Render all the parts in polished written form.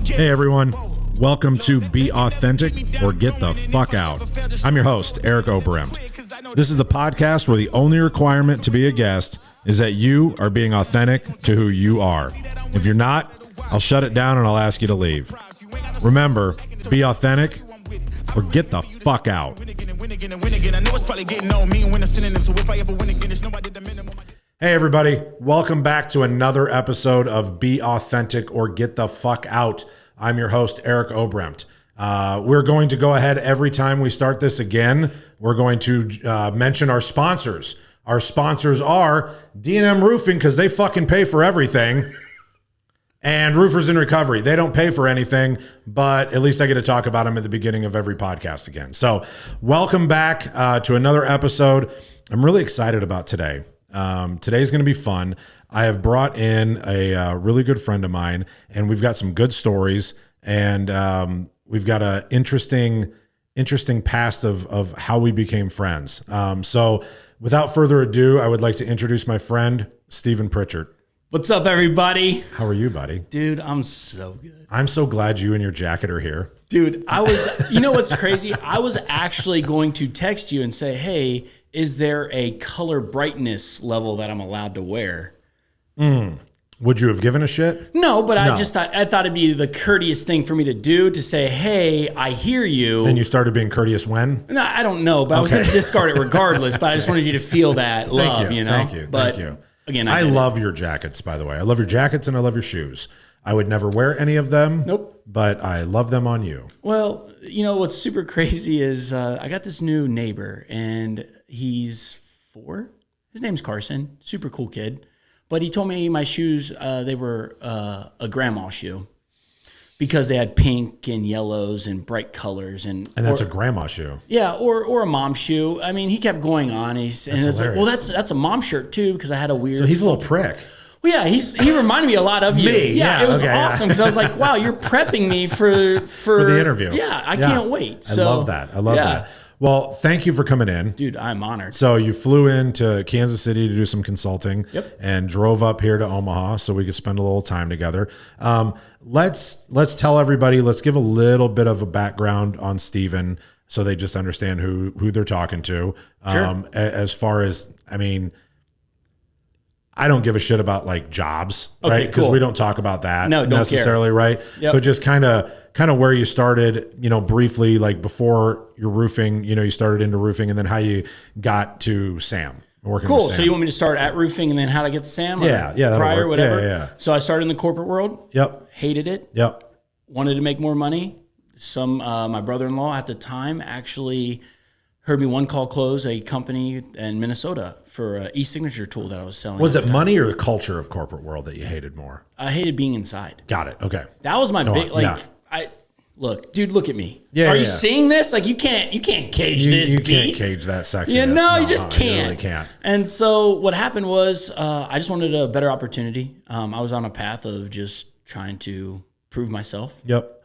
Hey everyone, welcome to Be Authentic or Get the Fuck Out. I'm your host, Eric Oberemt. This is the podcast where the only requirement to be a guest is that you are being authentic to who you are. If you're not, I'll shut it down and I'll ask you to leave. Remember, be authentic or get the fuck out. Hey everybody, welcome back to another episode of Be Authentic or Get the Fuck Out. I'm your host, Eric Oberemt. We're going to go ahead every time we start this again. We're going to mention our sponsors. Our sponsors are D&M Roofing because they fucking pay for everything. And Roofers in Recovery. They don't pay for anything, but at least I get to talk about them at the beginning of every podcast again. So welcome back to another episode. I'm really excited about today. Today's going to be fun. I have brought in a really good friend of mine, and we've got some good stories, and we've got an interesting past of how we became friends. So without further ado, I would like to introduce my friend, Stephen Pritchard. What's up, everybody? How are you, buddy? Dude, I'm so good. I'm so glad you and your jacket are here. Dude, you know what's crazy? I was actually going to text you and say, hey, is there a color brightness level that I'm allowed to wear? Would you have given a shit? No, but I thought it'd be the courteous thing for me to do to say, hey, I hear you. And you started being courteous when? No, I don't know, but I was going to discard it regardless, but I just wanted you to feel that love, you know? Thank you. Again, I love your jackets, by the way. I love your jackets and I love your shoes. I would never wear any of them. Nope. But I love them on you. Well, you know, what's super crazy is I got this new neighbor and he's 4. His name's Carson. Super cool kid. But he told me my shoes, they were a grandma shoe because they had pink and yellows and bright colors. And that's a grandma shoe. Yeah, or a mom shoe. I mean, he kept going on. And it's like, well, that's a mom shirt too because I had a weird. So he's a little prick. Well, yeah, he reminded me a lot of you. Me, yeah, it was awesome because I was like, wow, you're prepping me for the interview. Yeah, I can't wait. So, I love that. Well, thank you for coming in. Dude, I'm honored. So you flew into Kansas City to do some consulting. Yep. And drove up here to Omaha so we could spend a little time together. Let's tell everybody, let's give a little bit of a background on Stephen so they just understand who they're talking to. Sure. As far as, I mean, I don't give a shit about like jobs, right? Because we don't talk about that necessarily, care. Right? Yep. But just kind of where you started, you know, briefly, like before your roofing, you know, you started into roofing and then how you got to Sam. Working with Sam. So you want me to start at roofing and then how to get to Sam? Yeah. Prior, whatever. Yeah. So I started in the corporate world. Yep. Hated it. Yep. Wanted to make more money. My brother-in-law at the time actually heard me one call close a company in Minnesota for an e-signature tool that I was selling. Was it money or the culture of corporate world that you hated more? I hated being inside. Got it. Okay. That was my big, like, yeah. Look, dude, look at me. Yeah, Are you seeing this? Like, you can't cage this You beast. Can't cage that sexiness. Yeah, no, you just can't. You really can't. And so what happened was I just wanted a better opportunity. I was on a path of just trying to prove myself. Yep.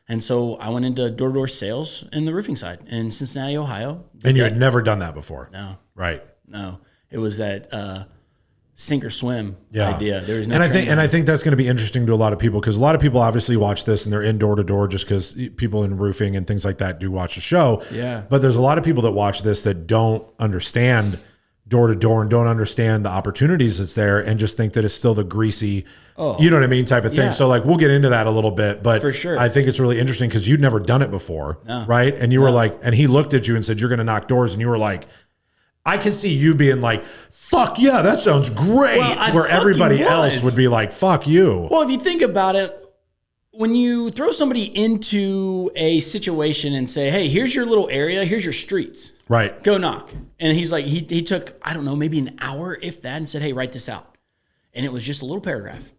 And so I went into door-to-door sales in the roofing side in Cincinnati, Ohio. And you had never done that before? No. Right. No. It was that sink or swim idea. There was no and I think that's going to be interesting to a lot of people because a lot of people obviously watch this and they're in door to door just because people in roofing and things like that do watch the show. Yeah. But there's a lot of people that watch this that don't understand door to door and don't understand the opportunities that's there and just think that it's still the greasy, you know what I mean, type of thing. Yeah. So like we'll get into that a little bit, but for sure. I think it's really interesting because you'd never done it before, right? And you were like, and he looked at you and said, you're going to knock doors, and you were like, I can see you being like, fuck yeah, that sounds great. Well, where everybody else would be like, fuck you. Well, if you think about it, when you throw somebody into a situation and say, hey, here's your little area, here's your streets. Right. Go knock. And he's like, he took, I don't know, maybe an hour, if that, and said, hey, write this out. And it was just a little paragraph.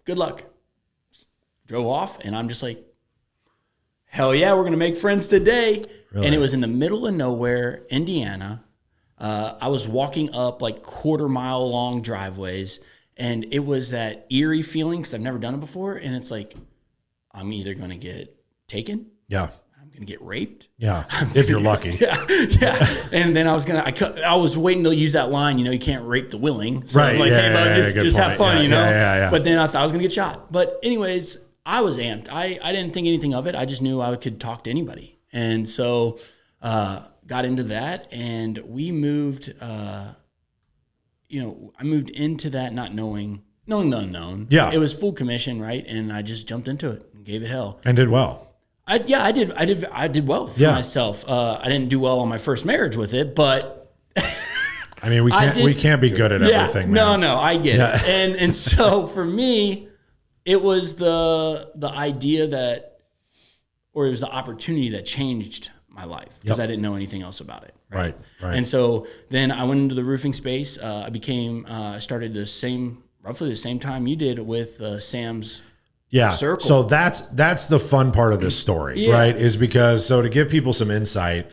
Good luck. Drove off, and I'm just like, hell yeah, we're going to make friends today. Really? And it was in the middle of nowhere, Indiana. I was walking up like 1/4-mile long driveways, and it was that eerie feeling because I've never done it before. And it's like, I'm either going to get taken. Yeah. I'm going to get raped. Yeah. If you're lucky. Yeah. And then I was waiting to use that line, you can't rape the willing. So right. I'm like, hey, bud, just have fun, Yeah. But then I thought I was going to get shot. But anyways, I was amped. I didn't think anything of it. I just knew I could talk to anybody. And so got into that, and we moved, I moved into that not knowing the unknown. Yeah. It was full commission, right? And I just jumped into it and gave it hell. And did well. I did well for myself. I didn't do well on my first marriage with it, but I mean, we can't be good at everything, man. No, I get it. And so for me, it was the idea that, or it was the opportunity that changed my life because I didn't know anything else about it. Right. And so then I went into the roofing space. I started roughly the same time you did with Sam's circle. So that's the fun part of this story, right? Is because, so to give people some insight,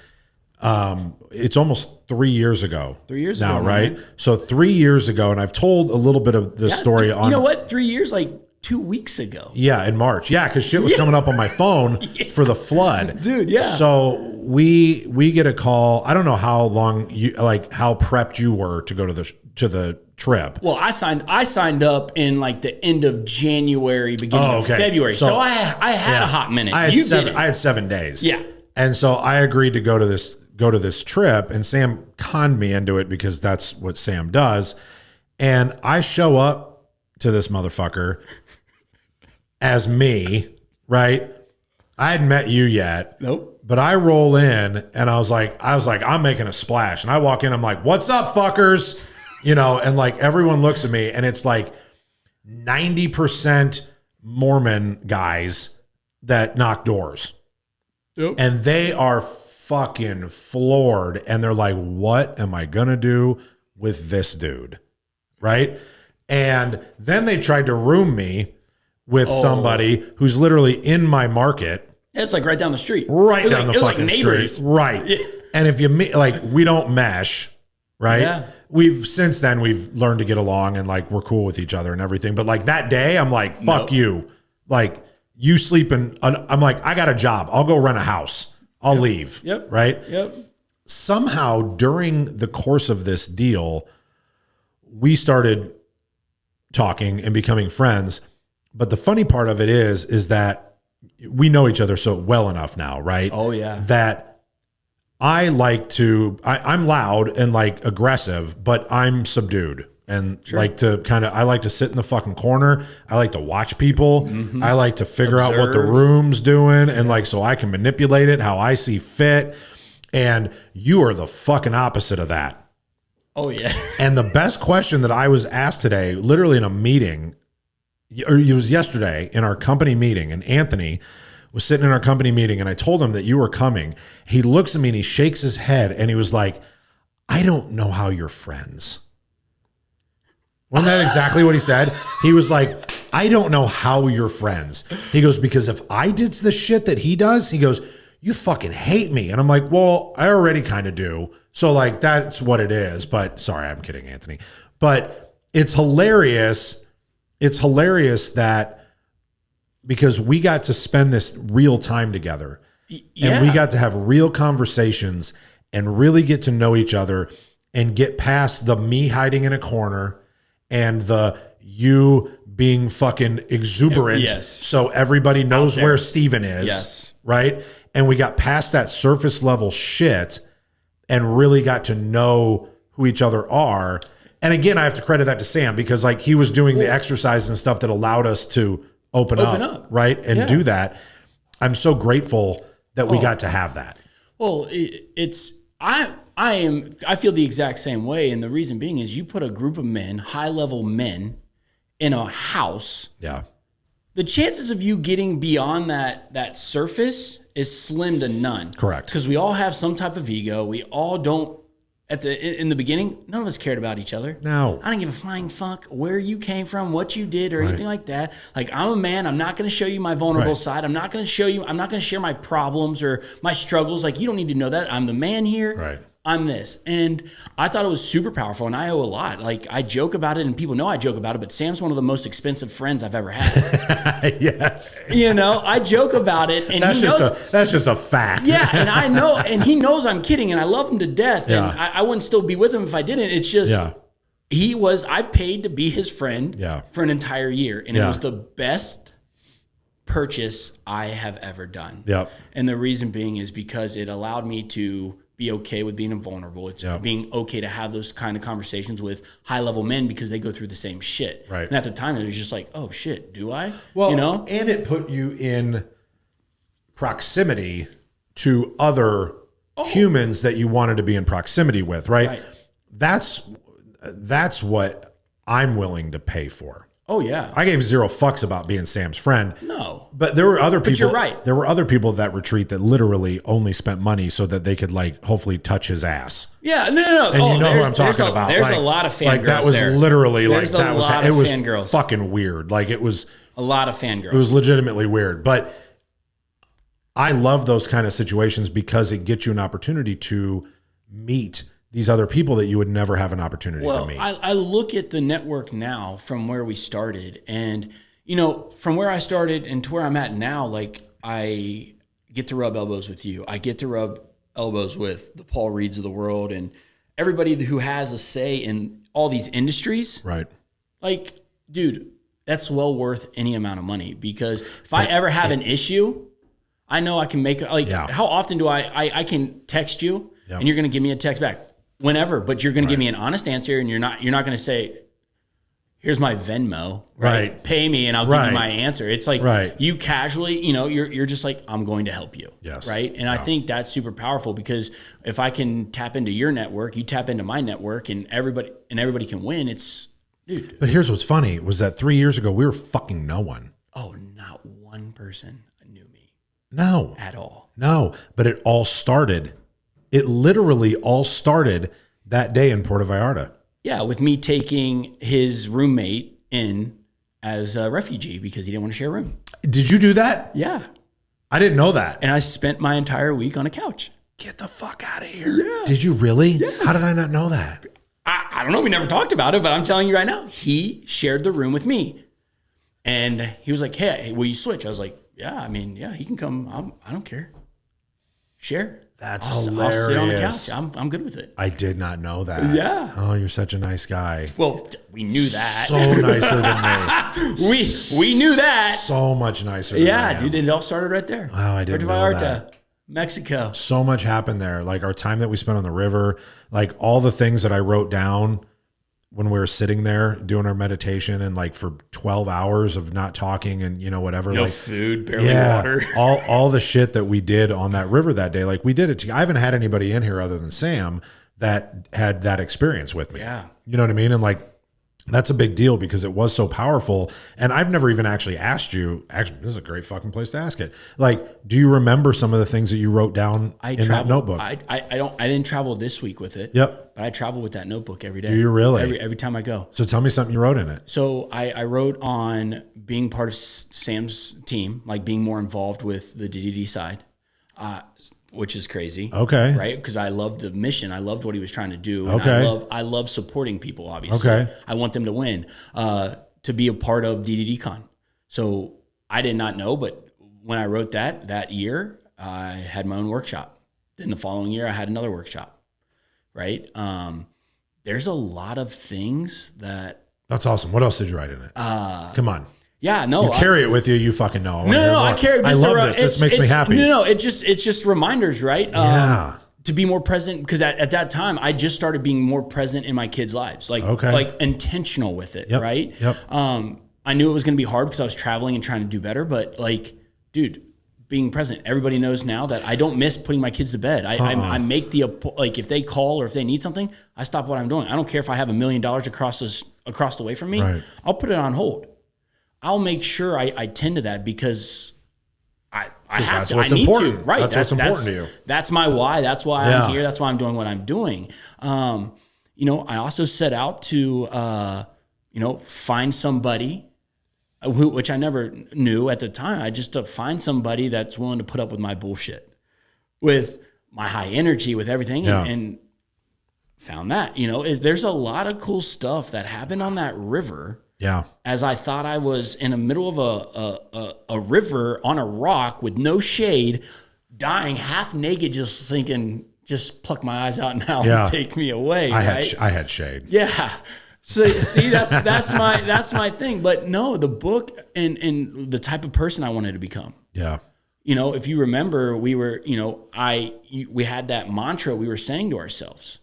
it's almost 3 years ago. 3 years now, ago, right? Man. So 3 years ago, and I've told a little bit of this story on. You know what? 3 years, like 2 weeks ago. Yeah, in March. Yeah, because shit was coming up on my phone for the flood, dude. Yeah. So we get a call. I don't know how long how prepped you were to go to the trip. Well, I signed up in like the end of January, beginning of February. So I had a hot minute. I had 7 days. Yeah. And so I agreed to go to this trip, and Sam conned me into it because that's what Sam does. And I show up to this motherfucker as me, right? I hadn't met you yet. Nope. But I roll in and I was like, I'm making a splash. And I walk in, I'm like, what's up, fuckers? And like everyone looks at me, and it's like 90% Mormon guys that knock doors. Yep. And they are fucking floored. And they're like, what am I going to do with this dude? Right. And then they tried to room me with somebody who's literally in my market. It's like right down the street. Right down the fucking street. Right. Yeah. And if you meet, like, we don't mesh, right? Yeah. Since then we've learned to get along, and like we're cool with each other and everything. But like that day, I'm like, fuck you. Like, you sleeping. I'm like, I got a job. I'll go rent a house. I'll leave. Yep. Right. Yep. Somehow during the course of this deal, we started talking and becoming friends. But the funny part of it is that we know each other so well enough now, right? Oh yeah. That I'm loud and like aggressive, but I'm subdued. And I like to sit in the fucking corner. I like to watch people. Mm-hmm. I like to figure out what the room's doing, and like, so I can manipulate it how I see fit. And you are the fucking opposite of that. Oh yeah. And the best question that I was asked today, literally in a meeting, or it was yesterday in our company meeting, and Anthony was sitting in our company meeting, and I told him that you were coming. He looks at me and he shakes his head, and he was like, I don't know how you're friends. Wasn't that exactly what he said? He was like, I don't know how you're friends. He goes, because if I did the shit that he does, he goes, you fucking hate me. And I'm like, well, I already kind of do. So like, that's what it is. But sorry, I'm kidding, Anthony. But it's hilarious. It's hilarious that because we got to spend this real time together, and we got to have real conversations and really get to know each other and get past the me hiding in a corner and the you being fucking exuberant. Yes. So everybody knows where Stephen is. Yes. Right. And we got past that surface level shit and really got to know who each other are. And again, I have to credit that to Sam, because like he was doing the exercises and stuff that allowed us to open up. Right. And do that. I'm so grateful that we got to have that. Well, I feel the exact same way. And the reason being is you put a group of men, high level men, in a house. Yeah. The chances of you getting beyond that surface is slim to none. Correct. Because we all have some type of ego. We all don't, in the beginning, none of us cared about each other. No. I didn't give a flying fuck where you came from, what you did, or anything like that. Like, I'm a man. I'm not going to show you my vulnerable side. I'm not going to share my problems or my struggles. Like, you don't need to know that. I'm the man here. Right. I'm this. And I thought it was super powerful, and I owe a lot. Like, I joke about it, and people know I joke about it, but Sam's one of the most expensive friends I've ever had. Yes. I joke about it, and that's just a fact. Yeah, and I know, and he knows I'm kidding, and I love him to death, and I wouldn't still be with him if I didn't. It's just, I paid to be his friend for an entire year, and it was the best purchase I have ever done. Yep. And the reason being is because it allowed me to be okay with being vulnerable. It's being okay to have those kind of conversations with high level men because they go through the same shit. Right. And at the time it was just like, oh shit, do I? Well, you know? and it put you in proximity to other humans that you wanted to be in proximity with, right? That's what I'm willing to pay for. Oh yeah. I gave zero fucks about being Sam's friend. No. But there were other people. But you're right. There were other people at that retreat that literally only spent money so that they could like hopefully touch his ass. Yeah, no. And you know who I'm talking about. There's like, a lot of fangirls like that was there. literally There's like that was lot it of was fangirls. fucking weird. Like it was a lot of fangirls. It was legitimately weird. But I love those kind of situations because it gets you an opportunity to meet these other people that you would never have an opportunity to meet. I look at the network now from where we started, and you know, from where I started and to where I'm at now, like I get to rub elbows with you. I get to rub elbows with the Paul Reeds of the world and everybody who has a say in all these industries. Right. Like, dude, that's well worth any amount of money because if I ever have an issue, I know I can make like. How often do I can text you and you're going to give me a text back? Whenever, but you're going to give me an honest answer, and you're not going to say, "Here's my Venmo, right? Pay me, and I'll give you my answer." It's like you casually, you know, you're just like, "I'm going to help you," right? And I think that's super powerful because if I can tap into your network, you tap into my network, and everybody can win. It's dude. But here's what's funny was that 3 years ago we were fucking no one. Oh, not one person knew me. No, at all. No, but it all started. It literally all started that day in Puerto Vallarta. Yeah, with me taking his roommate in as a refugee because he didn't want to share a room. Did you do that? Yeah. I didn't know that. And I spent my entire week on a couch. Get the fuck out of here. Yeah. Did you really? Yes. How did I not know that? I don't know. We never talked about it, but I'm telling you right now, he shared the room with me. And he was like, hey, will you switch? I was like, yeah, he can come. I don't care. Share. That's hilarious. I'll sit on the couch. I'm good with it. I did not know that. Yeah. Oh, you're such a nice guy. Well, we knew that. So nicer than me. we knew that. So much nicer than yeah, dude. It all started right there. Oh, I didn't know that. Mexico. So much happened there. Like our time that we spent on the river, like all the things that I wrote down when we were sitting there doing our meditation and like for 12 hours of not talking and you know, whatever, no like food, barely water, all the shit that we did on that river that day. Like we did it. I haven't had anybody in here other than Sam that had that experience with me. Yeah. You know what I mean? And like, that's a big deal because it was so powerful. And I've never even actually asked you, actually, this is a great fucking place to ask it. Like, do you remember some of the things that you wrote down that notebook? I didn't travel this week with it. Yep. But I travel with that notebook every day. Do you really? Every time I go. So tell me something you wrote in it. So I wrote on being part of Sam's team, like being more involved with the DDD side, which is crazy. Okay. Right? Because I loved the mission. I loved what he was trying to do. And okay. I love supporting people, obviously. Okay. I want them to win, to be a part of DDDCon. So I did not know, but when I wrote that year, I had my own workshop. Then the following year, I had another workshop. Right? There's a lot of things that... That's awesome. What else did you write in it? Come on. Yeah, no. You carry it with you. You fucking know. I carry it. I love this. This makes me happy. No, it's just reminders, right? Yeah. To be more present, because at that time I just started being more present in my kids' lives, like intentional with it, right? Yep. I knew it was going to be hard because I was traveling and trying to do better, but like, dude, being present. Everybody knows now that I don't miss putting my kids to bed. I make like if they call or if they need something, I stop what I'm doing. I don't care if I have $1 million across the way from me. Right. I'll put it on hold. I'll make sure I tend to that because I have to. I need to. Right. That's what's important to you. That's my why. That's why I'm here. That's why I'm doing what I'm doing. I also set out to, find somebody which I never knew at the time. I just to find somebody that's willing to put up with my bullshit, with my high energy, with everything, and found that. There's a lot of cool stuff that happened on that river. Yeah. As I thought I was in the middle of a river on a rock with no shade, dying half naked, just thinking, just pluck my eyes out now and take me away. I had shade. Yeah. So see, that's my thing. But no, the book and the type of person I wanted to become. Yeah. You know, if you remember, we were, you know, we had that mantra we were saying to ourselves,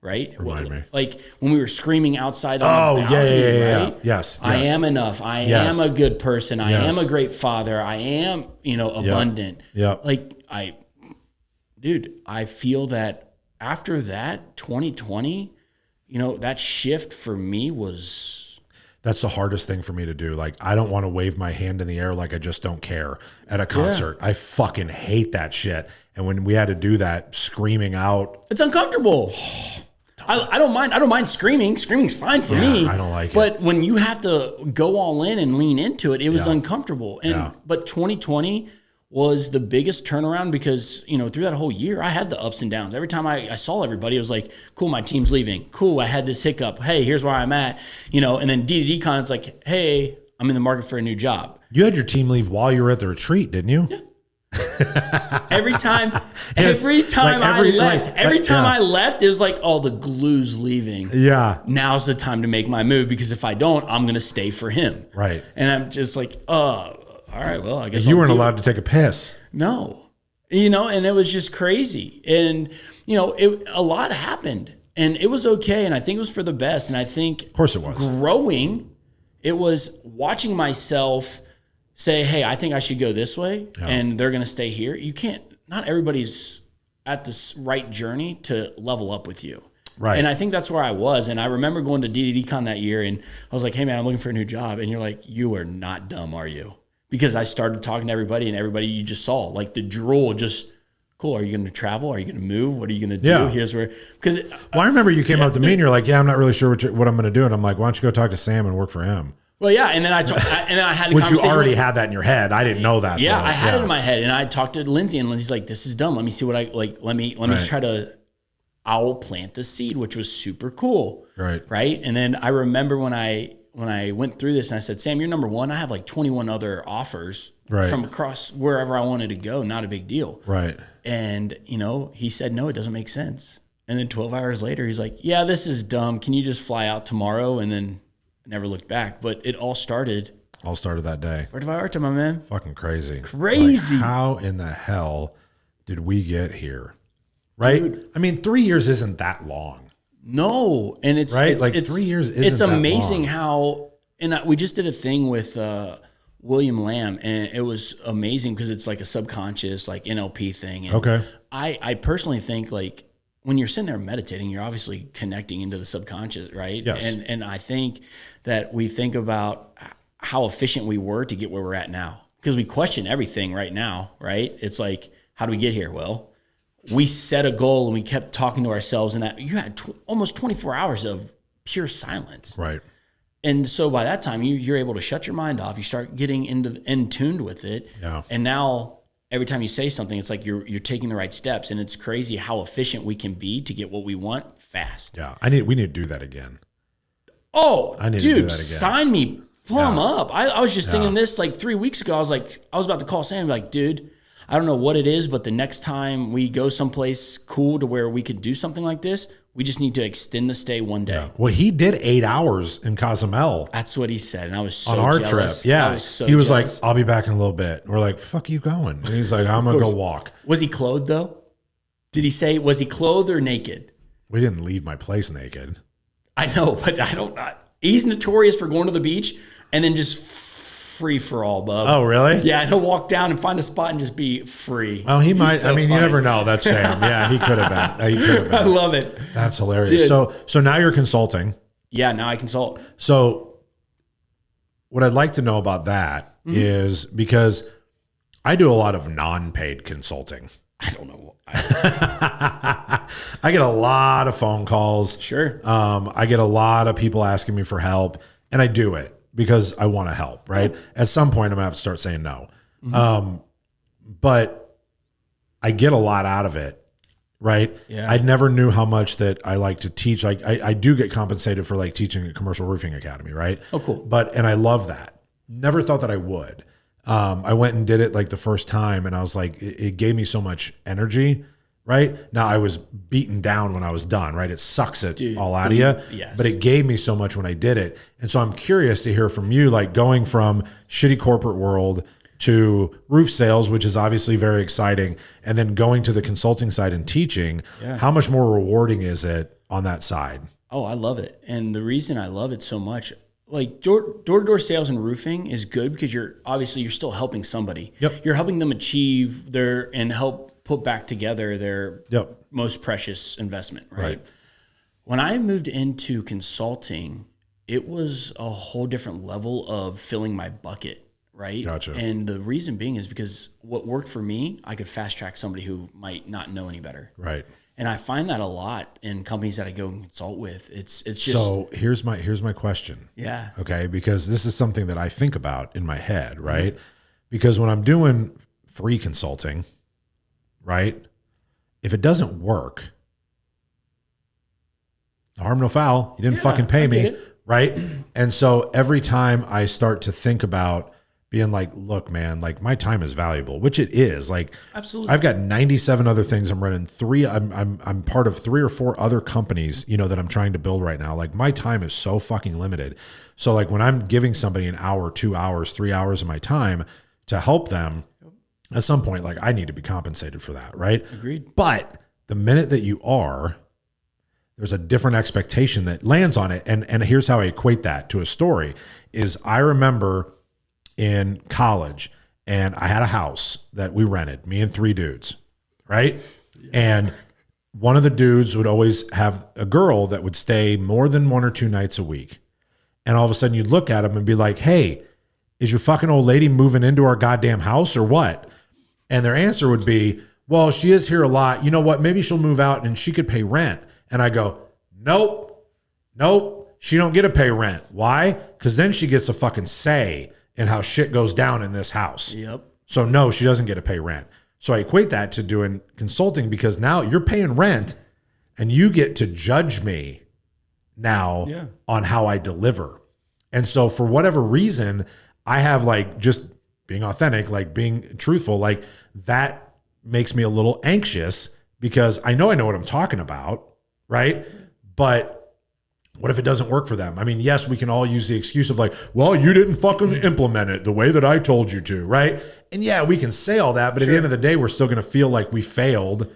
right? Remind me. Like when we were screaming outside on the balcony, right? Yes. I am enough. I am a good person. I am a great father. I am, you know, abundant. Yeah. Like I feel that after that 2020, you know, that shift for me was... That's the hardest thing for me to do. Like, I don't want to wave my hand in the air like I just don't care at a concert. I fucking hate that shit. And when we had to do that, screaming out, it's uncomfortable. I don't mind. I don't mind screaming. Screaming's fine for me. I don't like it. But when you have to go all in and lean into it, it was uncomfortable. And but 2020 was the biggest turnaround because, you know, through that whole year, I had the ups and downs. Every time I saw everybody, it was like, cool, my team's leaving. Cool, I had this hiccup. Hey, here's where I'm at. You know, and then DDD-Con, it's like, hey, I'm in the market for a new job. You had your team leave while you were at the retreat, didn't you? Yeah. every time I left, it was like, oh, the glue's leaving. Yeah. Now's the time to make my move because if I don't, I'm going to stay for him. Right. And I'm just like, all right, well, I guess you weren't allowed to take a piss. No. You know, and it was just crazy. And, you know, a lot happened and it was okay. And I think it was for the best. And I think, of course it was, growing, it was watching myself say, hey, I think I should go this way and they're going to stay here. You can't, not everybody's at this right journey to level up with you. Right. And I think that's where I was. And I remember going to DDD-Con that year and I was like, hey man, I'm looking for a new job. And you're like, you are not dumb, are you? Because I started talking to everybody and everybody you just saw, like the drool just, cool, are you going to travel? Are you going to move? What are you going to do? Yeah. Here's where, because. Well, I remember you came up to me and you're like, yeah, I'm not really sure what I'm going to do. And I'm like, why don't you go talk to Sam and work for him? Well, yeah. And then I had a which conversation. You already had that in your head. I didn't know that. Yeah, I had it in my head. And I talked to Lindsay and Lindsay's like, this is dumb. Let me see what let me try to, I'll plant the seed, which was super cool. Right. Right. And then I remember when I went through this and I said, Sam, you're number one. I have like 21 other offers from across wherever I wanted to go. Not a big deal. Right. And, you know, he said, no, it doesn't make sense. And then 12 hours later, he's like, yeah, this is dumb. Can you just fly out tomorrow? And then never looked back. But it all started that day. Where did I art to, my man? Fucking crazy. Crazy. Like, how in the hell did we get here? Right. Dude, I mean, 3 years isn't that long. No. And it's right. Like 3 years isn't it's amazing that long. How, and we just did a thing with William Lamb and it was amazing because it's like a subconscious, like NLP thing. And okay. I personally think like when you're sitting there meditating, you're obviously connecting into the subconscious, right? Yes. And I think that we think about how efficient we were to get where we're at now because we question everything right now, right? It's like, how do we get here? Well, we set a goal and we kept talking to ourselves and that you had almost 24 hours of pure silence. Right. And so by that time you're able to shut your mind off. You start getting in tuned with it. Yeah. And now every time you say something, it's like you're taking the right steps. And it's crazy how efficient we can be to get what we want fast. Yeah. We need to do that again. Oh, I need to do that again. Sign me plumb up. I was just thinking this like 3 weeks ago. I was about to call Sam and be like, dude, I don't know what it is, but the next time we go someplace cool to where we could do something like this, we just need to extend the stay one day. Yeah. Well, he did 8 hours in Cozumel. That's what he said. And I was so on our jealous. trip. Yeah. He was like, I'll be back in a little bit. We're like, fuck you going? And he's like, I'm going to go walk. Was he clothed though? Did he say, was he clothed or naked? We didn't leave my place naked. I know, but he's notorious for going to the beach and then just free for all, bub. Oh, really? Yeah, and he'll walk down and find a spot and just be free. Well, he might. So I mean, funny. You never know. That's Sam. Yeah, he could have been. I love it. That's hilarious. Dude. So now you're consulting. Yeah, now I consult. So what I'd like to know about that is because I do a lot of non-paid consulting. I don't know. I get a lot of phone calls. Sure. I get a lot of people asking me for help, and I do it because I want to help, right? At some point, I'm going to have to start saying no. But I get a lot out of it, right? Yeah. I never knew how much that I like to teach. Like I do get compensated for like teaching a commercial roofing academy, right? Oh, cool. And I love that. Never thought that I would. I went and did it like the first time and I was like, it gave me so much energy, right? Now I was beaten down when I was done, right? It sucks it all out of you, yes. but it gave me so much when I did it. And so I'm curious to hear from you, like going from shitty corporate world to roof sales, which is obviously very exciting, and then going to the consulting side and teaching. How much more rewarding is it on that side? Oh, I love it. And the reason I love it so much, like door-to-door sales and roofing is good because you're still helping somebody. Yep. You're helping them achieve and help put back together their most precious investment, right? When I moved into consulting, it was a whole different level of filling my bucket, right? Gotcha. And the reason being is because what worked for me, I could fast track somebody who might not know any better. Right. And I find that a lot in companies that I go and consult with. It's just so here's my question. Yeah. Okay, because this is something that I think about in my head, right? Because when I'm doing free consulting, right? If it doesn't work, no harm, no foul. You didn't fucking pay me, right? And so every time I start to think about being like, look, man, like my time is valuable, which it is. Like, absolutely, I've got 97 other things I'm running. I'm part of 3 or 4 other companies, that I'm trying to build right now. Like my time is so fucking limited. So like when I'm giving somebody an hour, 2 hours, 3 hours of my time to help them, at some point, like I need to be compensated for that, right? Agreed. But the minute that you are, there's a different expectation that lands on it. And here's how I equate that to a story is I remember in college and I had a house that we rented, me and 3 dudes, right? And one of the dudes would always have a girl that would stay more than 1 or 2 nights a week. And all of a sudden you'd look at him and be like, hey, is your fucking old lady moving into our goddamn house or what? And their answer would be, well, she is here a lot. You know what? Maybe she'll move out and she could pay rent. And I go, nope, she don't get to pay rent. Why? Because then she gets a fucking say in how shit goes down in this house. Yep. So no, she doesn't get to pay rent. So I equate that to doing consulting because now you're paying rent and you get to judge me now on how I deliver. And so for whatever reason, I have like just being authentic, like being truthful, like that makes me a little anxious because I know what I'm talking about, right? But what if it doesn't work for them? I mean, yes, we can all use the excuse of like, well, you didn't fucking implement it the way that I told you to, right? And yeah, we can say all that, but at the end of the day, we're still going to feel like we failed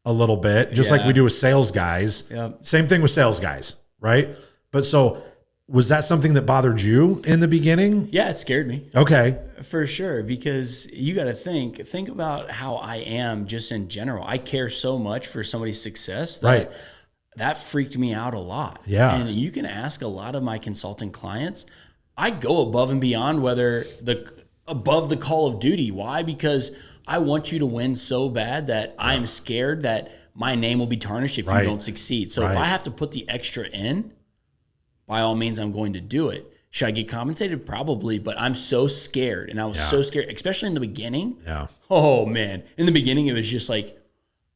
a little bit, just like we do with sales guys. Yep. Same thing with sales guys, right? But so was that something that bothered you in the beginning? Yeah, it scared me. Okay. For sure, because you got to think about how I am just in general. I care so much for somebody's success that that freaked me out a lot. Yeah. And you can ask a lot of my consulting clients, I go above and beyond above the call of duty. Why? Because I want you to win so bad that I'm scared that my name will be tarnished if you don't succeed. So if I have to put the extra in, by all means, I'm going to do it. Should I get compensated? Probably, but I'm so scared. And I was so scared, especially in the beginning. Yeah. Oh man. In the beginning, it was just like,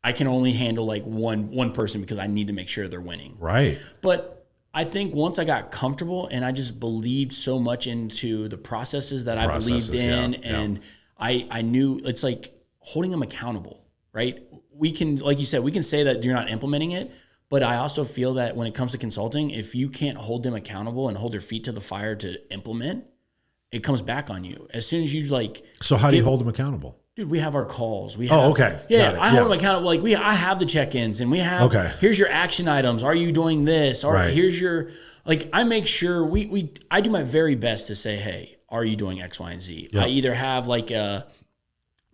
I can only handle like one person because I need to make sure they're winning. Right. But I think once I got comfortable and I just believed so much into the processes that I believed in, and I knew it's like holding them accountable, right? We can, like you said, we can say that you're not implementing it, but I also feel that when it comes to consulting, if you can't hold them accountable and hold their feet to the fire to implement, it comes back on you. As soon as you like. So how do you hold them accountable? Dude, we have our calls. We have, okay. Yeah, I hold them accountable. Like I have the check-ins and we have, here's your action items. Are you doing this? Or here's your, like, I make sure I do my very best to say, hey, are you doing X, Y, and Z? Yep. I either have like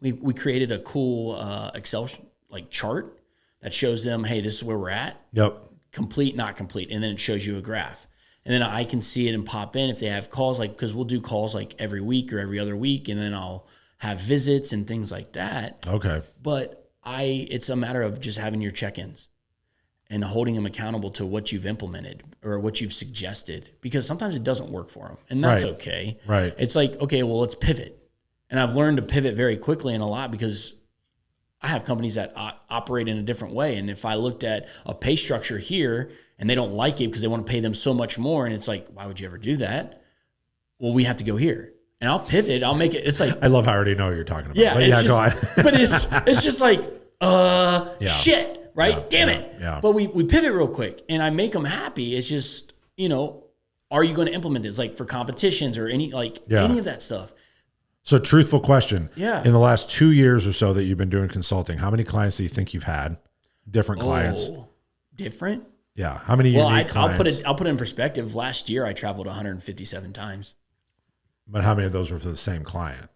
we created a cool Excel like chart that shows them, hey, this is where we're at. Yep. Complete, not complete. And then it shows you a graph. And then I can see it and pop in if they have calls, like, because we'll do calls like every week or every other week. And then I'll have visits and things like that. Okay. But it's a matter of just having your check-ins and holding them accountable to what you've implemented or what you've suggested, because sometimes it doesn't work for them, and that's okay. Right. It's like, okay, well, let's pivot. And I've learned to pivot very quickly and a lot because I have companies that operate in a different way. And if I looked at a pay structure here and they don't like it because they want to pay them so much more, and it's like, why would you ever do that? Well, we have to go here. And I'll pivot. I'll make it. It's like, I love how I already know what you're talking about. Yeah, but go on. But it's just like, shit, right? Yeah. Damn Yeah. it. Yeah. But we pivot real quick and I make them happy. It's just, are you going to implement this like for competitions or any of that stuff? So truthful question. Yeah. In the last 2 years or so that you've been doing consulting, how many clients do you think you've had? Different clients. Different? Yeah. How many unique clients? I'll put it in perspective. Last year I traveled 157 times. But how many of those were for the same client?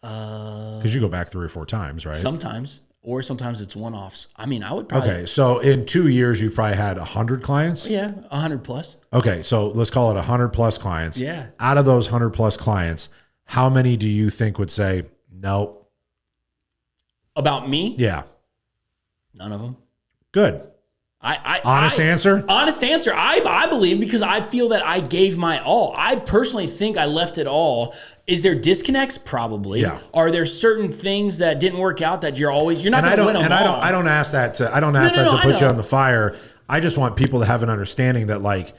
Because you go back 3 or 4 times, right? Sometimes. Or sometimes it's one-offs. I mean, I would probably... Okay, so in 2 years, you've probably had 100 clients? Yeah, 100 plus. Okay, so let's call it 100 plus clients. Yeah. Out of those 100 plus clients, how many do you think would say, no? About me? Yeah. None of them. Good. Honest answer? Honest answer. I believe because I feel that I gave my all. I personally think I left it all. Is there disconnects? Probably. Yeah. Are there certain things that didn't work out that you're not going to win them all? I don't ask that to put you on the fire. I just want people to have an understanding that like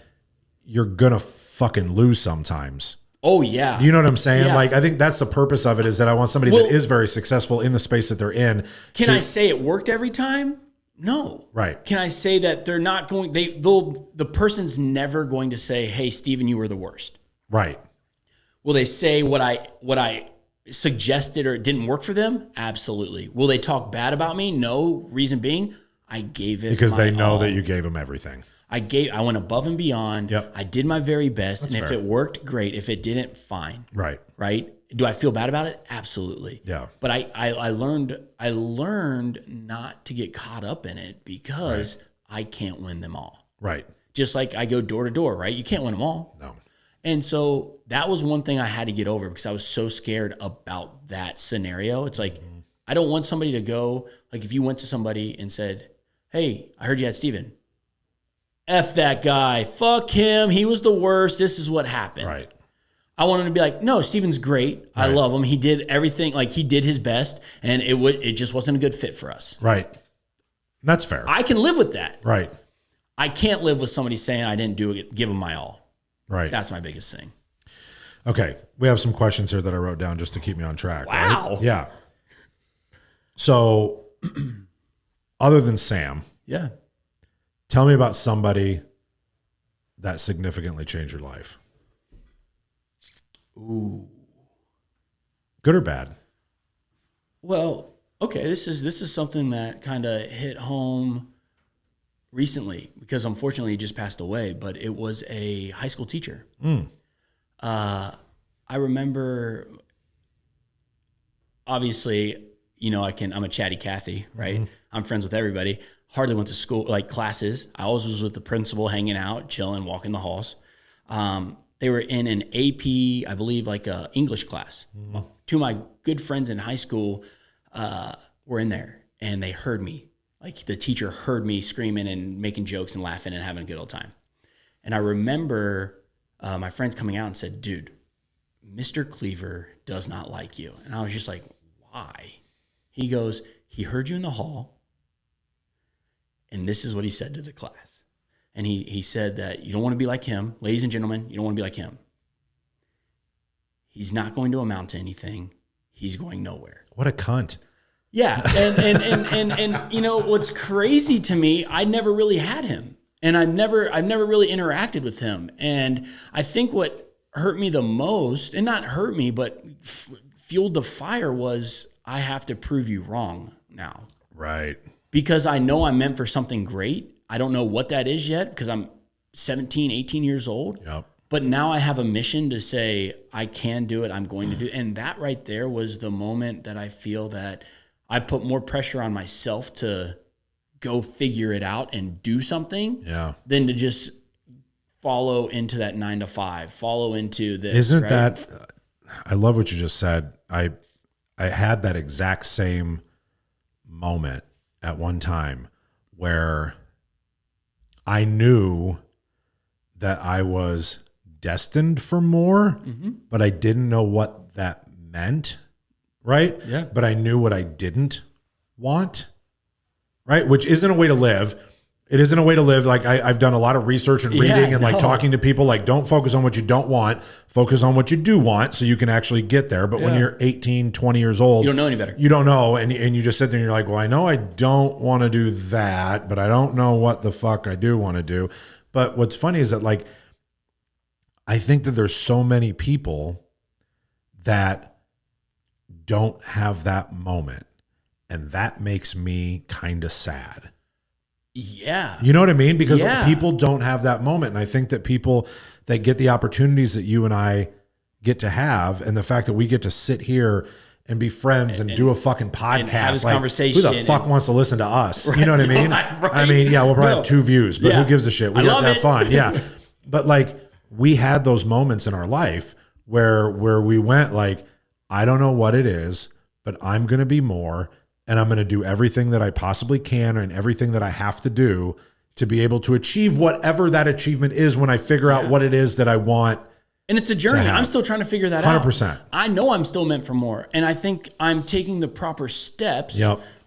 you're gonna fucking lose sometimes. Oh yeah. You know what I'm saying? Yeah. Like I think that's the purpose of it, is that I want somebody that is very successful in the space that they're in. Can I say it worked every time? No. Right. Can I say that they're not going, the person's never going to say, hey, Stephen, you were the worst. Right. Will they say what I suggested or it didn't work for them? Absolutely. Will they talk bad about me? No. Reason being, I gave it because they know all. that you gave them everything. I went above and beyond. Yep. I did my very best. That's and if fair. it worked, great. If it didn't, fine. Right. Right. Do I feel bad about it? Absolutely. Yeah. But I learned not to get caught up in it because I can't win them all. Right. Just like I go door to door, right? You can't win them all. No. And so that was one thing I had to get over because I was so scared about that scenario. It's like, I don't want somebody to go, like if you went to somebody and said, hey, I heard you had Stephen. F that guy. Fuck him. He was the worst. This is what happened. Right. I want him to be like, no, Stephen's great. Right. I love him. He did everything. Like he did his best and it just wasn't a good fit for us. Right. That's fair. I can live with that. Right. I can't live with somebody saying I didn't give him my all. Right. That's my biggest thing. Okay. We have some questions here that I wrote down just to keep me on track. Wow. Right? Yeah. So other than Sam, yeah, tell me about somebody that significantly changed your life. Ooh. Good or bad? Well, okay, this is something that kind of hit home recently because unfortunately he just passed away, but it was a high school teacher. I remember, obviously, I'm a chatty Cathy, right? Mm-hmm. I'm friends with everybody. Hardly went to school, like classes. I always was with the principal, hanging out, chilling, walking the halls. They were in an AP, I believe, like a English class. Mm-hmm. Two of my good friends in high school were in there, and they heard me. Like the teacher heard me screaming and making jokes and laughing and having a good old time. And I remember my friends coming out and said, dude, Mr. Cleaver does not like you. And I was just like, why? He goes, he heard you in the hall, and this is what he said to the class. And he said that you don't want to be like him. Ladies and gentlemen, you don't want to be like him. He's not going to amount to anything. He's going nowhere. What a cunt. Yeah. And what's crazy to me, I never really had him. And I've never really interacted with him. And I think what hurt me the most, and not hurt me, but fueled the fire was I have to prove you wrong now. Right. Because I know I'm meant for something great. I don't know what that is yet because I'm 17, 18 years old. Yep. But now I have a mission to say, I can do it. I'm going to do it. And that right there was the moment that I feel that I put more pressure on myself to go figure it out and do something than to just follow into that 9 to 5, follow into this. Isn't right? that, I love what you just said. I had that exact same moment at one time where I knew that I was destined for more, but I didn't know what that meant, right? Yeah. But I knew what I didn't want, right? Which isn't a way to live. It isn't a way to live. Like I've done a lot of research and reading and like talking to people, like don't focus on what you don't want, focus on what you do want so you can actually get there. But when you're 18, 20 years old, you don't know any better. You don't know. And you just sit there and you're like, well, I know I don't want to do that, but I don't know what the fuck I do want to do. But what's funny is that like, I think that there's so many people that don't have that moment. And that makes me kind of sad. Yeah. You know what I mean? Because people don't have that moment. And I think that people that get the opportunities that you and I get to have, and the fact that we get to sit here and be friends and do a fucking podcast, and have this like, conversation. Who the fuck wants to listen to us? Right, you know what I mean? right. I mean, yeah, we'll probably have 2 views, but who gives a shit? We have to have fun. Yeah. But like, we had those moments in our life where we went like, I don't know what it is, but I'm going to be more. And I'm going to do everything that I possibly can and everything that I have to do to be able to achieve whatever that achievement is when I figure out what it is that I want. And it's a journey. I'm still trying to figure that 100%. out. I know I'm still meant for more. And I think I'm taking the proper steps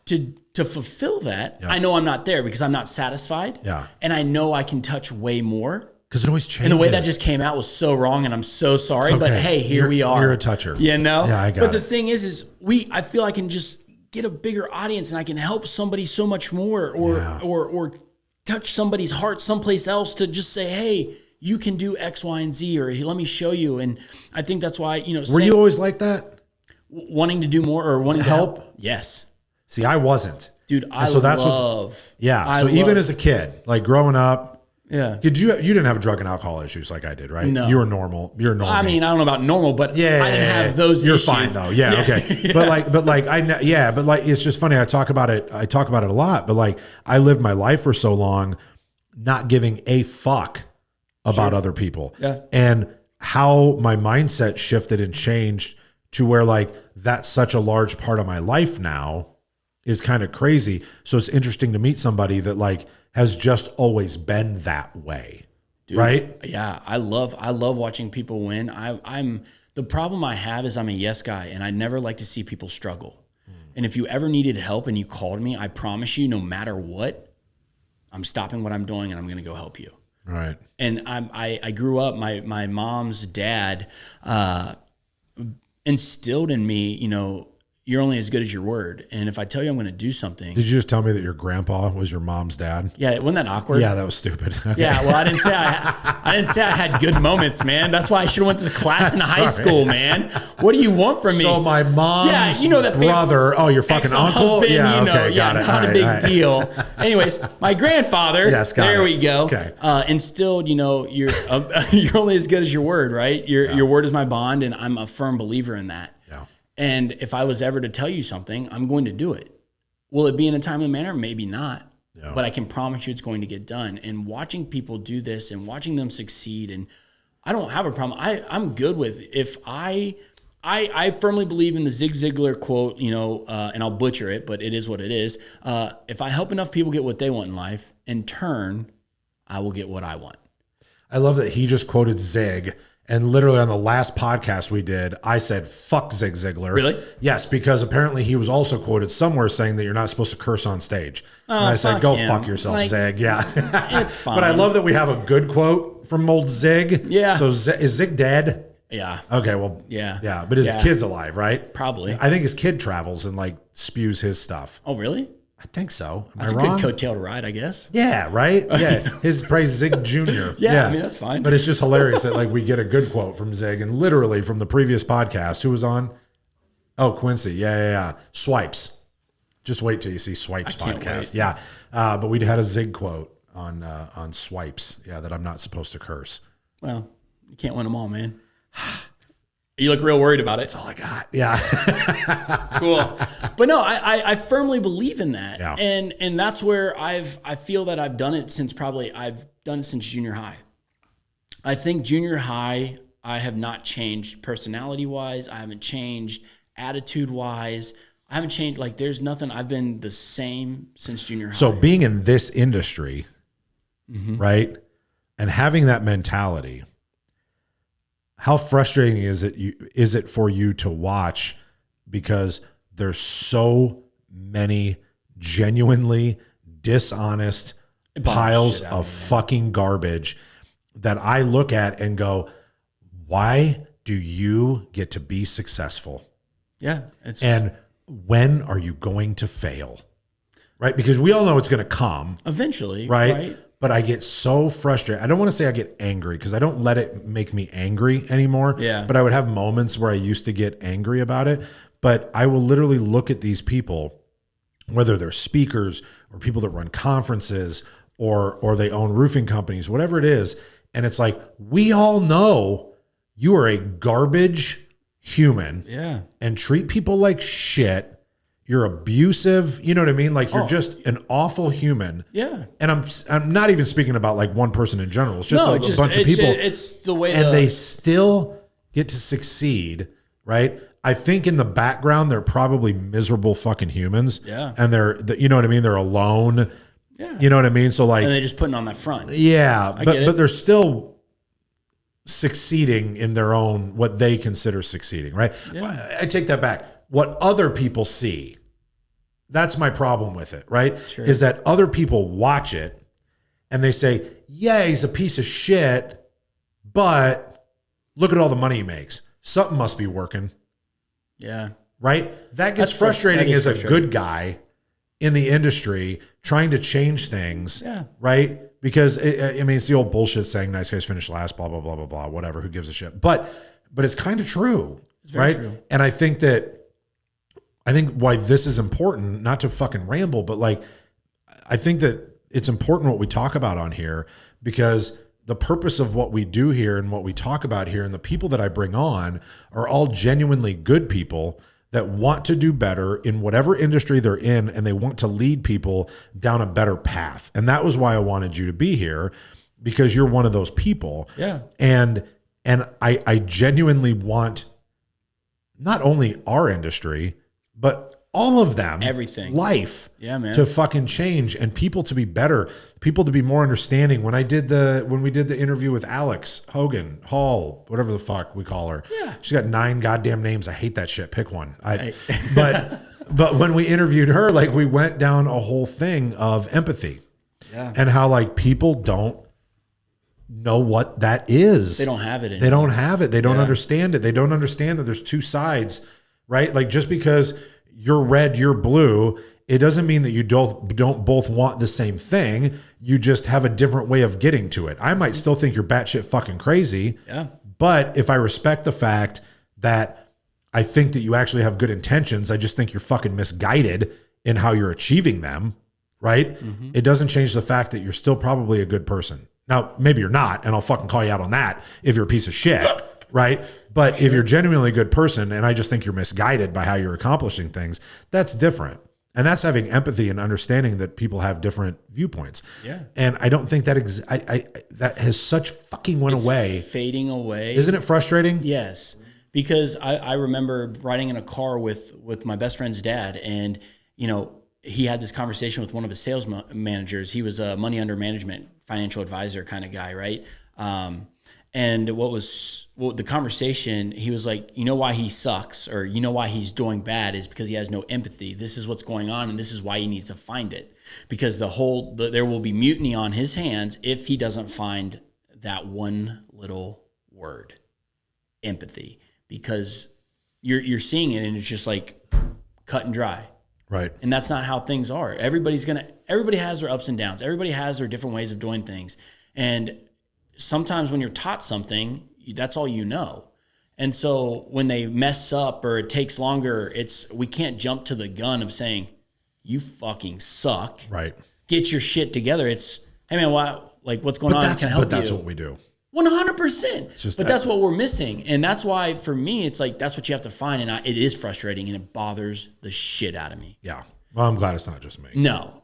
to fulfill that. I know I'm not there because I'm not satisfied. Yeah. And I know I can touch way more. Because it always changes. And the way that just came out was so wrong, and I'm so sorry. Okay. But hey, here we are. You're a toucher. You know? Yeah, I got But the thing is I feel I can just get a bigger audience and I can help somebody so much more or touch somebody's heart someplace else to just say, hey, you can do X, Y, and Z, or hey, let me show you. And I think that's why, Were you always like that? Wanting to do more or wanting to help? Yes. See, I wasn't. Dude, Even as a kid, like growing up, yeah. You didn't have drug and alcohol issues like I did, right? No. You were normal. You're normal. I mean, I don't know about normal, but I didn't have those You're issues. fine though. Yeah, okay. But it's just funny. I talk about it a lot, but like I lived my life for so long not giving a fuck about other people. Yeah. And how my mindset shifted and changed to where like that's such a large part of my life now is kind of crazy. So it's interesting to meet somebody that like has just always been that way. Dude, right? Yeah. I love watching people win. I'm the problem I have is I'm a yes guy and I never like to see people struggle. And if you ever needed help and you called me, I promise you, no matter what, I'm stopping what I'm doing and I'm going to go help you. Right. And I grew up, my mom's dad instilled in me, you're only as good as your word. And if I tell you I'm going to do something. Did you just tell me that your grandpa was your mom's dad? Yeah. Wasn't that awkward? Yeah, that was stupid. Okay. Yeah. Well, I didn't say I had good moments, man. That's why I should have went to class in high school, man. What do you want from me? So my mom's that brother, your fucking uncle? Yeah, okay, got it. Not a big deal. Anyways, my grandfather, we go, instilled, you're only as good as your word, right? Your word is my bond, and I'm a firm believer in that. Yeah. And if I was ever to tell you something, I'm going to do it. Will it be in a timely manner? Maybe not. Yeah. But I can promise you it's going to get done. And watching people do this and watching them succeed, and I don't have a problem. I'm good with if I firmly believe in the Zig Ziglar quote, and I'll butcher it, but it is what it is. If I help enough people get what they want in life, in turn, I will get what I want. I love that he just quoted Zig. And literally on the last podcast we did, I said, fuck Zig Ziglar. Really? Yes, because apparently he was also quoted somewhere saying that you're not supposed to curse on stage. And I said, go fuck yourself, Zig. Yeah. It's fine. But I love that we have a good quote from old Zig. Yeah. So is Zig dead? Yeah. Okay, well, yeah. But his kid's alive, right? Probably. I think his kid travels and like spews his stuff. Oh, really? I think so. That's a good coattail to ride, I guess. Yeah, right? Yeah. His praise Zig Jr. Yeah, I mean, that's fine. But it's just hilarious that like we get a good quote from Zig, and literally from the previous podcast, who was on? Oh, Quincy. Yeah. Swipes. Just wait till you see Swipes podcast. Wait. Yeah. But we had a Zig quote on Swipes. Yeah, that I'm not supposed to curse. Well, you can't win them all, man. You look real worried about it. That's all I got. Yeah. Cool. But no, I firmly believe in that. Yeah. And that's where I feel that I've done it since junior high. I think junior high, I have not changed personality wise. I haven't changed attitude wise. I haven't changed. Like there's nothing. I've been the same since junior high. So being in this industry, right? And having that mentality, how frustrating is it for you to watch, because there's so many genuinely dishonest, piles of fucking garbage that I look at and go, why do you get to be successful? Yeah. And when are you going to fail? Right? Because we all know it's going to come. Eventually. Right? But I get so frustrated. I don't want to say I get angry because I don't let it make me angry anymore. Yeah. But I would have moments where I used to get angry about it. But I will literally look at these people, whether they're speakers or people that run conferences or they own roofing companies, whatever it is. And it's like, we all know you are a garbage human. Yeah. And treat people like shit. You're abusive. You know what I mean? Like you're just an awful human. Yeah. And I'm not even speaking about like one person in general. It's just a bunch of people. It's the way. And they still get to succeed, right? I think in the background, they're probably miserable fucking humans. Yeah. And you know what I mean? They're alone. Yeah. You know what I mean? So like. And they're just putting on that front. Yeah. But they're still succeeding in their own, what they consider succeeding, right? Yeah. I take that back. What other people see, that's my problem with it, right? Sure. Is that other people watch it and they say, yeah, he's a piece of shit, but look at all the money he makes. Something must be working. Yeah. Right? That gets frustrating as a good guy in the industry trying to change things. Yeah. Right? Because it's the old bullshit saying nice guys finish last, blah, blah, blah, blah, blah, whatever, who gives a shit. But it's kind of true. It's very right? True. And I think why this is important, not to fucking ramble, but like, I think that it's important what we talk about on here, because the purpose of what we do here and what we talk about here and the people that I bring on are all genuinely good people that want to do better in whatever industry they're in, and they want to lead people down a better path. And that was why I wanted you to be here, because you're one of those people. Yeah. And I genuinely want not only our industry, but all of them, everything, life, yeah, man, to fucking change and people to be better, people to be more understanding. When we did the interview with Alex Hogan, Hall, whatever the fuck we call her, yeah, she's got 9 goddamn names. I hate that shit. Pick one. But when we interviewed her, like we went down a whole thing of empathy, yeah, and how like people don't know what that is. They don't have it anymore. They don't have it. They don't understand it. They don't understand that there's two sides, right? Like just because you're red, you're blue, it doesn't mean that you don't both want the same thing. You just have a different way of getting to it. I might still think you're batshit fucking crazy. Yeah. But if I respect the fact that I think that you actually have good intentions, I just think you're fucking misguided in how you're achieving them, right? Mm-hmm. It doesn't change the fact that you're still probably a good person. Now, maybe you're not, and I'll fucking call you out on that if you're a piece of shit, right? But if you're genuinely a good person and I just think you're misguided by how you're accomplishing things, that's different. And that's having empathy and understanding that people have different viewpoints. Yeah. And I don't think that that has such fucking went away. Fading away. Isn't it frustrating? Yes. Because I remember riding in a car with my best friend's dad, and, you know, he had this conversation with one of his sales managers. He was a money under management financial advisor kind of guy, right? And the conversation, he was like, you know why he sucks, or you know why he's doing bad, is because he has no empathy. This is what's going on, and this is why he needs to find it. Because there will be mutiny on his hands if he doesn't find that one little word, empathy. Because you're seeing it, and it's just like cut and dry. Right. And that's not how things are. Everybody has their ups and downs. Everybody has their different ways of doing things. And sometimes when you're taught something, that's all you know. And so when they mess up or it takes longer, we can't jump to the gun of saying, you fucking suck. Right. Get your shit together. It's, hey man, what's going on? Can I help you? But that's what we do. 100%. But that's what we're missing. And that's why, for me, it's like, that's what you have to find. And it is frustrating, and it bothers the shit out of me. Yeah. Well, I'm glad it's not just me. No,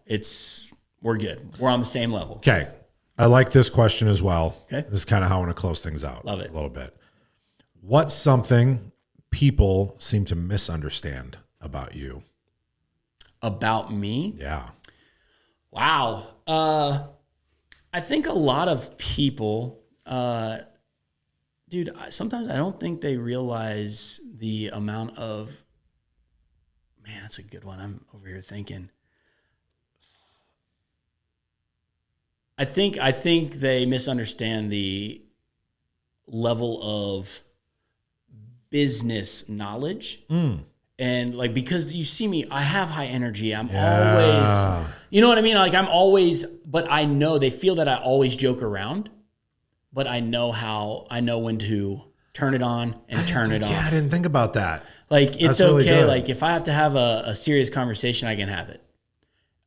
we're good. We're on the same level. Okay. I like this question as well. Okay. This is kind of how I want to close things out. Love it. A little bit. What's something people seem to misunderstand about you? About me? Yeah. Wow. I think a lot of people, dude, sometimes I don't think they realize the amount of, man, that's a good one. I'm over here thinking. I think they misunderstand the level of business knowledge. And like, because you see me, I have high energy. I'm always, you know what I mean? Like I'm always, but I know they feel that I always joke around, but I know when to turn it on and turn it off. Yeah, I didn't think about that. Like, it's really okay. good. Like if I have to have a serious conversation, I can have it.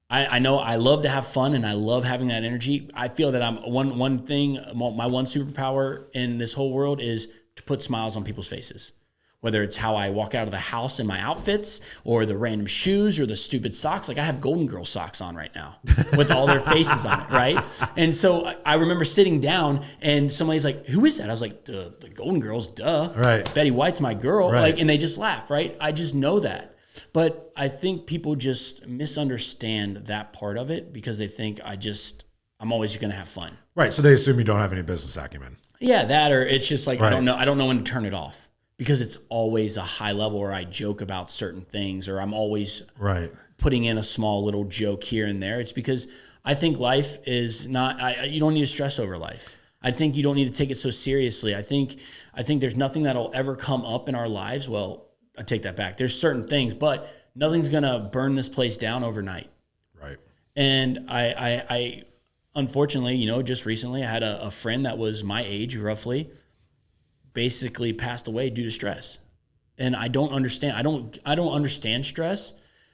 I know I love to have fun and I love having that energy. I feel that I'm one thing, my one superpower in this whole world is to put smiles on people's faces. Whether it's how I walk out of the house in my outfits or the random shoes or the stupid socks. Like I have Golden Girl socks on right now with all their faces on it, right? And so I remember sitting down and somebody's like, who is that? I was like, the Golden Girls, duh. Right. Betty White's my girl. Right. Like, and they just laugh, right? I just know that. But I think people just misunderstand that part of it because they think I'm always going to have fun. Right. So they assume you don't have any business acumen. Yeah, that, or it's just like, right. I don't know when to turn it off. Because it's always a high level, or I joke about certain things, or I'm always putting in a small little joke here and there. It's because I think life is not. You don't need to stress over life. I think you don't need to take it so seriously. I think there's nothing that'll ever come up in our lives. Well, I take that back. There's certain things, but nothing's gonna burn this place down overnight. Right. And I unfortunately, just recently, I had a friend that was my age, roughly. Basically passed away due to stress, and I don't understand. I don't understand stress,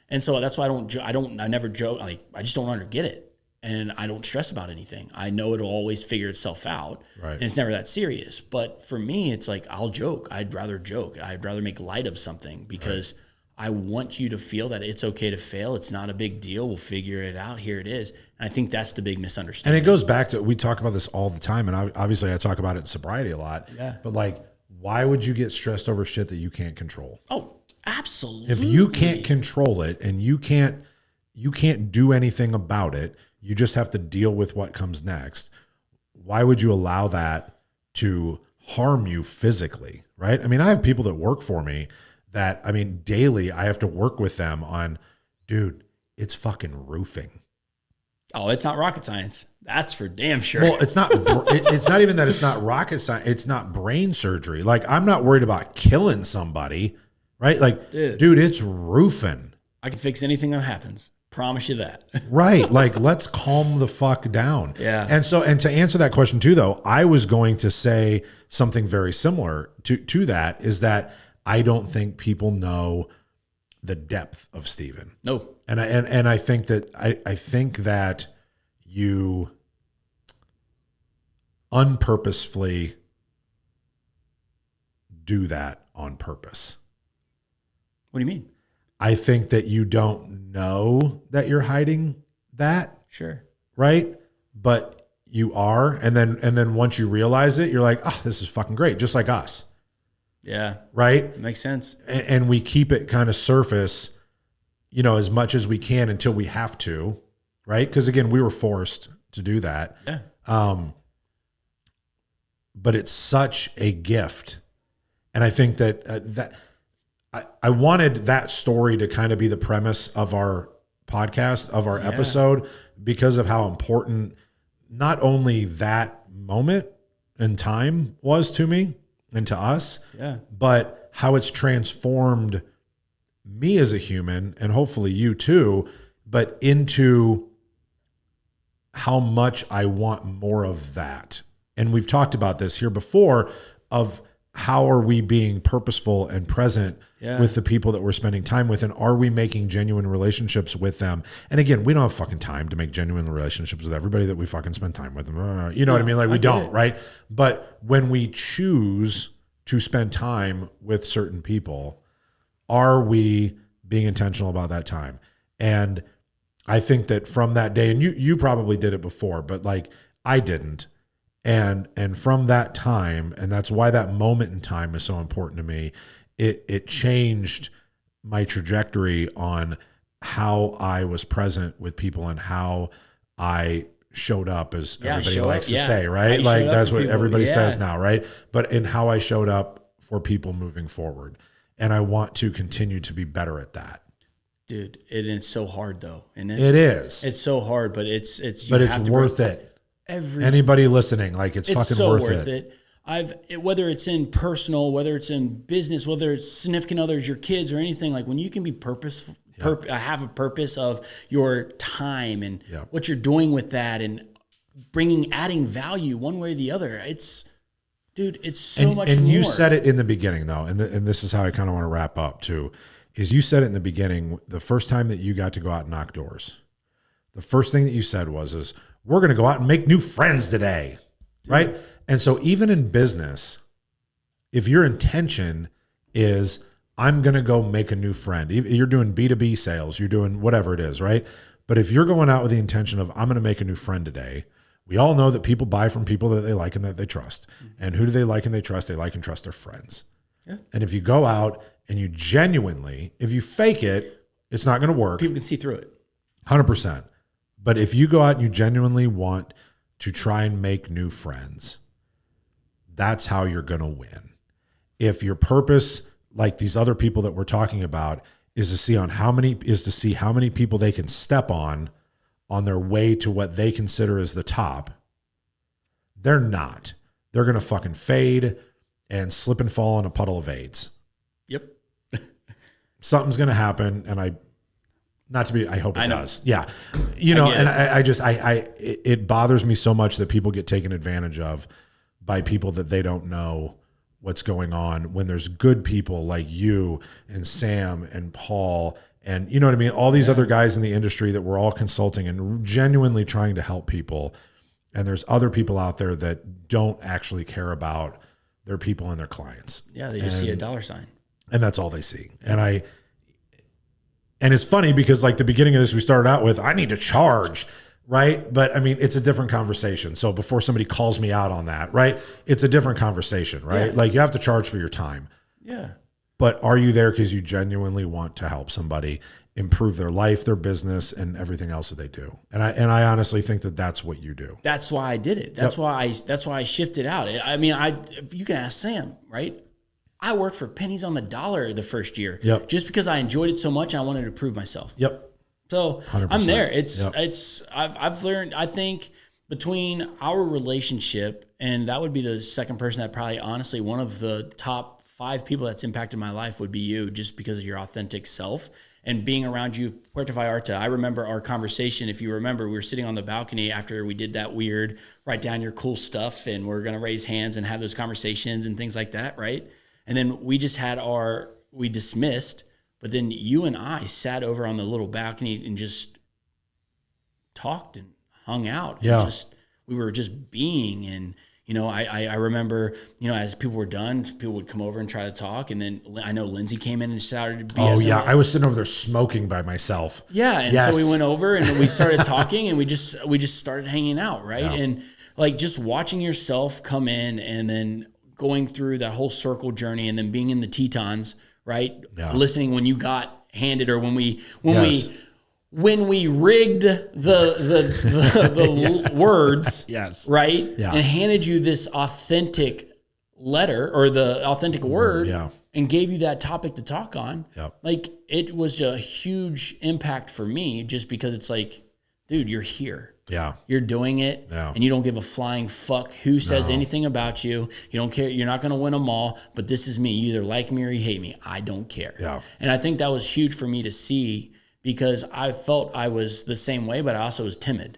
and so that's why I never joke. Like I just don't get it, and I don't stress about anything. I know it'll always figure itself out, right. And it's never that serious. But for me, it's like I'll joke. I'd rather joke. I'd rather make light of something because I want you to feel that it's okay to fail. It's not a big deal. We'll figure it out. Here it is. And I think that's the big misunderstanding. And it goes back to, we talk about this all the time. And obviously I talk about it in sobriety a lot. Yeah. But like, why would you get stressed over shit that you can't control? Oh, absolutely. If you can't control it and you can't do anything about it, you just have to deal with what comes next. Why would you allow that to harm you physically? Right. I mean, I have people that work for me that, I mean, daily I have to work with them on, dude, it's fucking roofing. Oh, it's not rocket science. That's for damn sure. Well, it's not even that it's not rocket science. It's not brain surgery. Like I'm not worried about killing somebody, right? Like, dude, it's roofing. I can fix anything that happens. Promise you that. Right. Like, let's calm the fuck down. Yeah. And to answer that question too, though, I was going to say something very similar to that, is that I don't think people know the depth of Stephen. No. And I think that I think that you unpurposefully do that on purpose. What do you mean? I think that you don't know that you're hiding that. Sure. Right? But you are. And then once you realize it, you're like, oh, this is fucking great. Just like us. Yeah. Right? Makes sense. And we keep it kind of surface, as much as we can until we have to. Right? Because again, we were forced to do that. Yeah. But it's such a gift. And I think that I wanted that story to kind of be the premise of our podcast, of our episode, because of how important not only that moment in time was to me and to us, but how it's transformed me as a human, and hopefully you too, but into how much I want more of that. And we've talked about this here before of how are we being purposeful and present with the people that we're spending time with, and are we making genuine relationships with them? And again, we don't have fucking time to make genuine relationships with everybody that we fucking spend time with. You know what I mean? Like we don't, right? But when we choose to spend time with certain people, are we being intentional about that time? And I think that from that day, and you probably did it before, but like I didn't. And from that time, and that's why that moment in time is so important to me, it changed my trajectory on how I was present with people and how I showed up, as everybody likes to say, right? Like that's what everybody says now, right? But in how I showed up for people moving forward. And I want to continue to be better at that. Dude, it's so hard though, isn't it? It is. It's so hard, but it's worth it. Anybody listening, like it's fucking so worth it. Whether it's in personal, whether it's in business, whether it's significant others, your kids or anything, like when you can be purposeful, have a purpose of your time and what you're doing with that and adding value one way or the other. It's so much more. And you said it in the beginning though, and this is how I kind of want to wrap up too, is you said it in the beginning, the first time that you got to go out and knock doors, the first thing that you said was, we're going to go out and make new friends today. Right. And so even in business, if your intention is, I'm going to go make a new friend, you're doing B2B sales, you're doing whatever it is, right? But if you're going out with the intention of, I'm going to make a new friend today, we all know that people buy from people that they like and that they trust. And who do they like and they trust? They like and trust their friends. Yeah. And if you go out and you genuinely, if you fake it, it's not going to work. People can see through it. 100%. But if you go out and you genuinely want to try and make new friends, that's how you're going to win. If your purpose, like these other people that we're talking about, is to see how many people they can step on their way to what they consider as the top, they're not. They're going to fucking fade and slip and fall in a puddle of AIDS. Yep. Something's going to happen. And I hope it does. Yeah. It bothers me so much that people get taken advantage of by people that they don't know what's going on, when there's good people like you and Sam and Paul and you know what I mean? All these other guys in the industry that we're all consulting and genuinely trying to help people. And there's other people out there that don't actually care about their people and their clients. Yeah. They just see a dollar sign. And that's all they see. And it's funny because like the beginning of this, we started out with, I need to charge, right? But I mean, it's a different conversation. So before somebody calls me out on that, right? It's a different conversation, right? Yeah. Like you have to charge for your time. Yeah. But are you there because you genuinely want to help somebody improve their life, their business, and everything else that they do? And I honestly think that that's what you do. That's why I did it. That's why I shifted out. I mean, you can ask Sam, right? I worked for pennies on the dollar the first year, just because I enjoyed it so much and I wanted to prove myself. Yep. So 100%. I'm there. I've learned, I think between our relationship, and that would be the second person that probably honestly one of the top 5 people that's impacted my life would be you, just because of your authentic self and being around you. Puerto Vallarta, I remember our conversation. If you remember, we were sitting on the balcony after we did that weird, write down your cool stuff and we're going to raise hands and have those conversations and things like that. Right. And then we just we dismissed, but then you and I sat over on the little balcony and just talked and hung out. Yeah. And we were just being. And, I remember, as people were done, people would come over and try to talk. And then I know Lindsay came in and started to be. Oh yeah. I was sitting over there smoking by myself. Yeah. And so we went over and we started talking and we just started hanging out. Right. Yeah. And like just watching yourself come in and then going through that whole circle journey and then being in the Tetons, right? Yeah. Listening when you got handed, or when we rigged the words, yes, right? Yeah. And handed you this authentic letter or the authentic word, and gave you that topic to talk on. Yep. Like it was a huge impact for me, just because it's like, dude, you're here. Yeah. You're doing it, and you don't give a flying fuck who says anything about you. You don't care. You're not going to win them all, but this is me. You either like me or you hate me. I don't care. Yeah. And I think that was huge for me to see, because I felt I was the same way, but I also was timid.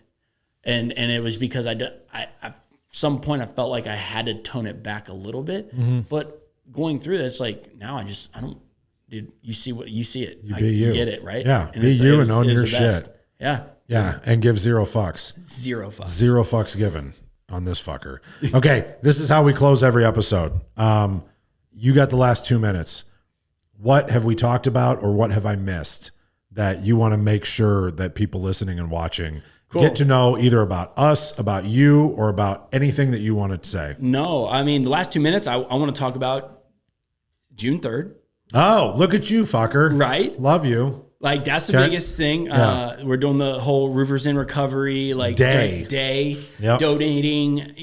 And it was because at some point I felt like I had to tone it back a little bit, but going through that, it's like, now I don't, dude, you see it. You get it, right? Yeah. And be you and own your shit. Best. Yeah. Yeah, and give 0 fucks. 0 fucks. 0 fucks given on this fucker. Okay, this is how we close every episode. You got the last 2 minutes. What have we talked about, or what have I missed that you want to make sure that people listening and watching get to know, either about us, about you, or about anything that you wanted to say? No, I mean, the last 2 minutes, I want to talk about June 3rd. Oh, look at you, fucker. Right? Love you. Like that's the biggest thing. We're doing the whole Roofers in Recovery day donating,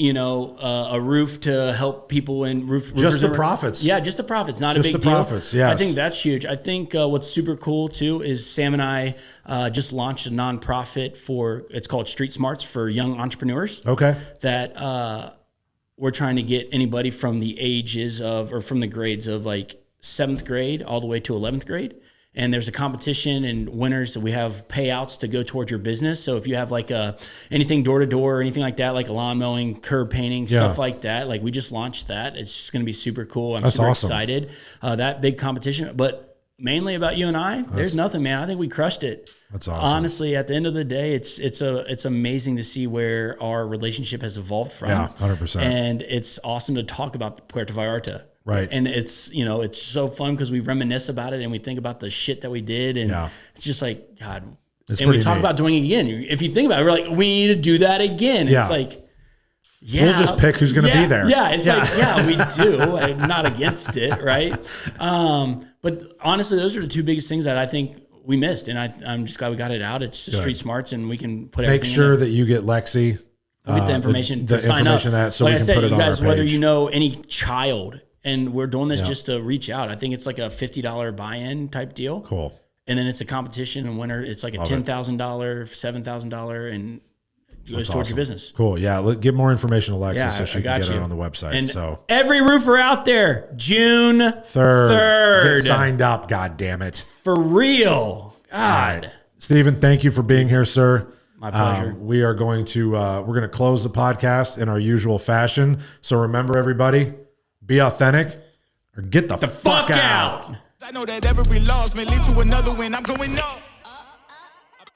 a roof to help people in just the profits. Yeah, just the profits, not a big deal. Profits, yes. I think that's huge. I think what's super cool too is Sam and I just launched a nonprofit it's called Street Smarts for young entrepreneurs. Okay. That we're trying to get anybody from the ages of, or from the grades of like 7th grade all the way to 11th grade. And there's a competition and winners. So we have payouts to go towards your business. So if you have like anything door to door or anything like that, like a lawn mowing, curb painting, stuff like that, like we just launched that. It's just going to be super cool. I'm super excited. That big competition, but mainly about you and I, there's nothing, man. I think we crushed it. That's awesome. Honestly, at the end of the day, it's amazing to see where our relationship has evolved from. Yeah, 100%. And it's awesome to talk about Puerto Vallarta. Right. And it's, it's so fun because we reminisce about it and we think about the shit that we did. And it's just like, God. And we talk about doing it again. If you think about it, we're like, we need to do that again. It's like, we'll just pick who's going to be there. Yeah. It's like, we do. I'm not against it. Right. But honestly, those are the two biggest things that I think we missed. And I'm just glad we got it out. It's just Street Smarts and we can put everything Make sure that you get Lexi. We'll get the information to sign up. So like we can put it on our page. Whether you know any child. And we're doing this just to reach out. I think it's like a $50 buy-in type deal. Cool. And then it's a competition, and winner, it's like a $10,000, $7,000, and it goes towards your business. Cool. Yeah. Get more information to Alexis so she can get it on the website. And every roofer out there, June 3rd. Get signed up, God damn it. For real. God. Right. Stephen, thank you for being here, sir. My pleasure. We are going to close the podcast in our usual fashion. So remember, everybody, be authentic or get the fuck out. I know that every loss may lead to another win. I'm going up.